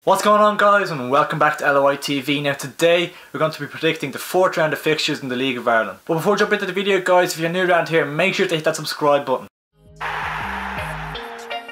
What's going on, guys, and welcome back to LOI TV. Now today we're going to be predicting the 4th round of fixtures in the League of Ireland. But before we jump into the video, guys, if you're new around here, make sure to hit that subscribe button.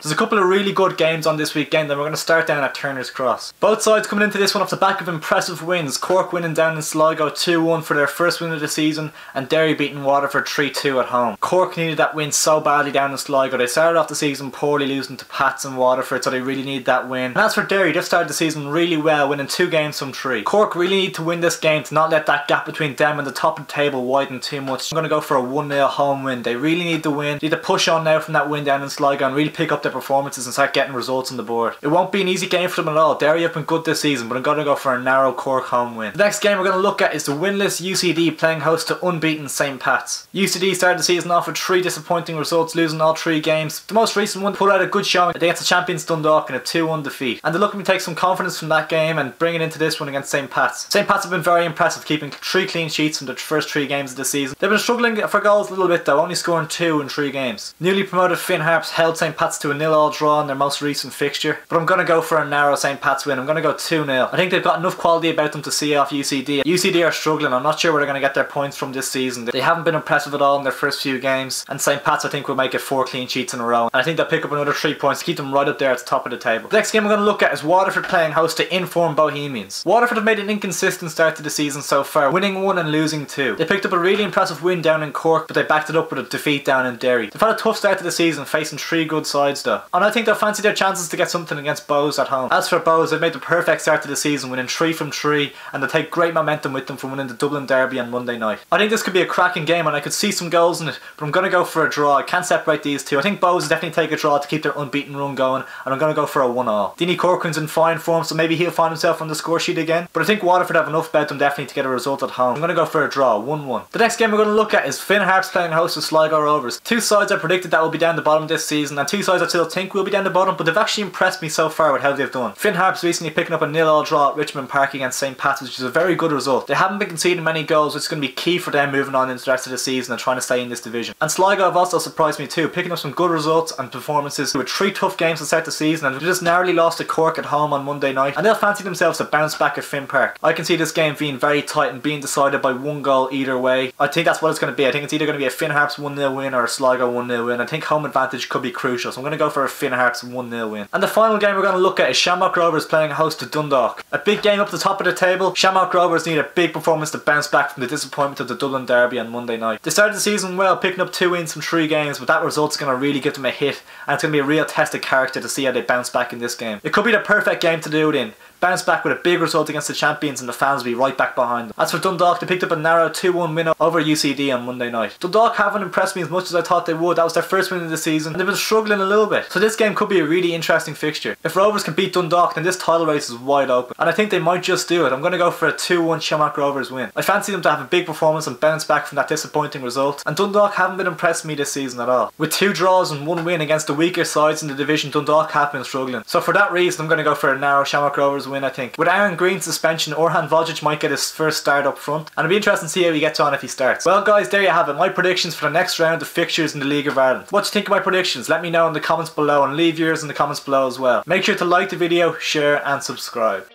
There's a couple of really good games on this weekend, and we're going to start down at Turner's Cross. Both sides coming into this one off the back of impressive wins. Cork winning down in Sligo 2-1 for their first win of the season, and Derry beating Waterford 3-2 at home. Cork needed that win so badly down in Sligo. They started off the season poorly, losing to Pats and Waterford, so they really need that win. And as for Derry, they've started the season really well, winning 2 games from 3. Cork really need to win this game to not let that gap between them and the top of the table widen too much. I'm going to go for a 1-0 home win. They really need the win. They need to push on now from that win down in Sligo and really pick up their performances and start getting results on the board. It won't be an easy game for them at all. Derry have been good this season, but I'm going to go for a narrow Cork home win. The next game we're going to look at is the winless UCD playing host to unbeaten St. Pat's. UCD started the season off with 3 disappointing results, losing all 3 games. The most recent one put out a good showing against the champions Dundalk in a 2-1 defeat, and they're looking to take some confidence from that game and bring it into this one against St. Pat's. St. Pat's have been very impressive, keeping 3 clean sheets from their first 3 games of the season. They've been struggling for goals a little bit though, only scoring 2 in 3 games. Newly promoted Finn Harps held St. Pat's to a 0-0 draw in their most recent fixture, but I'm going to go for a narrow St. Pat's win. I'm going to go 2-0. I think they've got enough quality about them to see off UCD. UCD are struggling. I'm not sure where they're going to get their points from this season. They haven't been impressive at all in their first few games, and St. Pat's I think will make it 4 clean sheets in a row, and I think they'll pick up another 3 points to keep them right up there at the top of the table. The next game we're going to look at is Waterford playing host to informed Bohemians. Waterford have made an inconsistent start to the season so far, winning 1 and losing 2. They picked up a really impressive win down in Cork, but they backed it up with a defeat down in Derry. They've had a tough start to the season, facing 3 good sides though, and I think they'll fancy their chances to get something against Bohs at home. As for Bohs, they've made the perfect start to the season, winning 3 from 3, and they'll take great momentum with them from winning the Dublin Derby on Monday night. I think this could be a cracking game, and I could see some goals in it, but I'm going to go for a draw. I can't separate these two. I think Bohs will definitely take a draw to keep their unbeaten run going, and I'm going to go for a 1-1. Dini Corcoran's in fine form, so maybe he'll find himself on the score sheet again, but I think Waterford have enough about them definitely to get a result at home. I'm going to go for a draw, 1-1. The next game we're going to look at is Finn Harps playing host to Sligo Rovers. 2 sides I predicted that will be down the bottom this season, and 2 sides I still think will be down the bottom, but they've actually impressed me so far with how they've done. Finn Harps recently picking up a 0-0 draw at Richmond Park against St. Pat's, which is a very good result. They haven't been conceding many goals, which is going to be key for them moving on into the rest of the season and trying to stay in this division. And Sligo have also surprised me too, picking up some good results and performances with 3 tough games to start the season, and they just narrowly lost to Cork at home on Monday night, and they'll fancy themselves to bounce back at Finn Park. I can see this game being very tight and being decided by 1 goal either way. I think that's what it's going to be. I think it's either going to be a Finn Harps 1-0 win or a Sligo 1-0 win. I think home advantage could be crucial, so I'm going to go for a Finn Harps 1-0 win. And the final game we're going to look at is Shamrock Rovers playing host to Dundalk. A big game up the top of the table. Shamrock Rovers need a big performance to bounce back from the disappointment of the Dublin Derby on Monday night. They started the season well, picking up 2 wins from 3 games, but that result's going to really give them a hit, and it's going to be a real test of character to see how they bounce back in this game. It could be the perfect game to do it in. Bounce back with a big result against the champions, and the fans will be right back behind them. As for Dundalk, they picked up a narrow 2-1 win over UCD on Monday night. Dundalk haven't impressed me as much as I thought they would. That was their first win of the season, and they've been struggling a little bit. So this game could be a really interesting fixture. If Rovers can beat Dundalk, then this title race is wide open, and I think they might just do it. I'm going to go for a 2-1 Shamrock Rovers win. I fancy them to have a big performance and bounce back from that disappointing result, and Dundalk haven't been impressed me this season at all. With 2 draws and 1 win against the weaker sides in the division, Dundalk have been struggling. So for that reason, I'm going to go for a narrow Shamrock Rovers win, I think. With Aaron Green's suspension, Orhan Vojic might get his first start up front, and it'll be interesting to see how he gets on if he starts. Well guys, there you have it, my predictions for the next round of fixtures in the League of Ireland. What do you think of my predictions? Let me know in the comments below, and leave yours in the comments below as well. Make sure to like the video, share and subscribe.